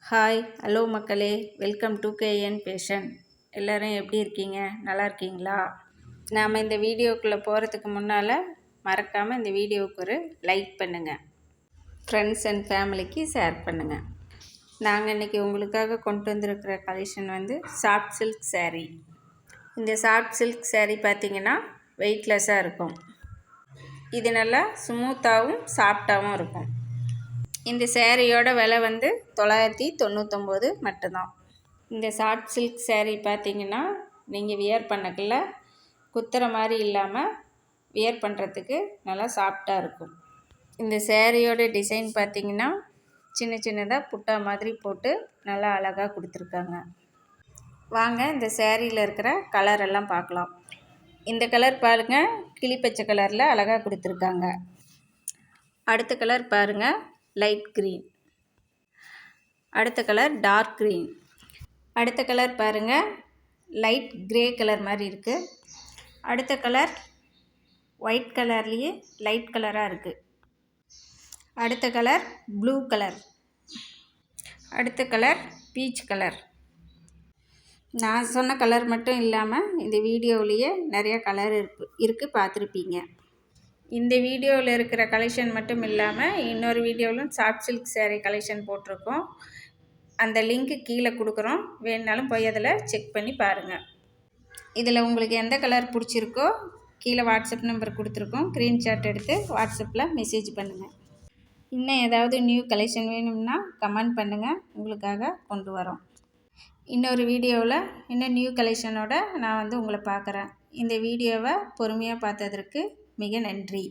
Hi hello மக்களே, welcome to KN fashion. எல்லோரும் எப்படி இருக்கீங்க? நல்லா இருக்கீங்களா? நாம் இந்த வீடியோக்குள்ளே போகிறதுக்கு முன்னால் மறக்காமல் இந்த வீடியோவுக்கு ஒரு லைக் பண்ணுங்கள், ஃப்ரெண்ட்ஸ் அண்ட் ஃபேமிலிக்கு ஷேர் பண்ணுங்கள். நாங்கள் இன்றைக்கி உங்களுக்காக கொண்டு வந்திருக்கிற கலெக்ஷன் சாஃப்ட் சில்க் saree. இந்த சாஃப்ட் சில்க் saree பார்த்திங்கன்னா வெயிட்லெஸ்ஸாக இருக்கும். இது நல்லா ஸ்மூத்தாகவும் சாஃப்டாகவும் இருக்கும். இந்த சேரீயோட விலை 999 மட்டும்தான். இந்த சாஃப்ட் சில்க் saree பார்த்திங்கன்னா நீங்கள் வியர் பண்ணக்குள்ள குத்துற மாதிரி இல்லாமல் வியர் பண்ணுறதுக்கு நல்லா சாஃப்டாக இருக்கும். இந்த சேரீயோட டிசைன் பார்த்திங்கன்னா சின்ன சின்னதாக புட்டா மாதிரி போட்டு நல்லா அழகாக கொடுத்துருக்காங்க. வாங்க இந்த சேரீயில் இருக்கிற கலர் எல்லாம் பார்க்கலாம். இந்த கலர் பாருங்கள், கிளிப்பச்சை கலரில் அழகாக கொடுத்துருக்காங்க. அடுத்த கலர் பாருங்கள், லைட் க்ரீன். அடுத்த கலர் டார்க் க்ரீன். அடுத்த கலர் பாருங்கள், லைட் கிரே கலர் மாதிரி இருக்குது. அடுத்த கலர் ஒயிட் கலர்லேயே லைட் கலராக இருக்குது. அடுத்த கலர் ப்ளூ கலர். அடுத்த கலர் பீச் கலர். நான் சொன்ன கலர் மட்டும் இல்லாமல் இந்த வீடியோவிலேயே நிறைய கலர் இருக்குது பார்த்துருப்பீங்க. இந்த வீடியோவில் இருக்கிற கலெக்ஷன் மட்டும் இல்லாமல் இன்னொரு வீடியோவிலும் சாஃப்ட் சில்க் saree கலெக்ஷன் போட்டிருக்கோம். அந்த லிங்க்கு கீழே கொடுக்குறோம், வேணுனாலும் போய் அதில் செக் பண்ணி பாருங்கள். இதில் உங்களுக்கு எந்த கலர் பிடிச்சிருக்கோ கீழே வாட்ஸ்அப் நம்பர் கொடுத்துருக்கோம், ஸ்க்ரீன்ஷாட் எடுத்து வாட்ஸ்அப்பில் மெசேஜ் பண்ணுங்கள். இன்னும் ஏதாவது நியூ கலெக்ஷன் வேணும்னா கமெண்ட் பண்ணுங்கள், உங்களுக்காக கொண்டு வரோம். இன்னொரு வீடியோவில் இன்னும் நியூ கலெக்ஷனோட நான் உங்களை பார்க்குறேன். இந்த வீடியோவை பொறுமையாக பார்த்ததற்கு மிக நன்றி.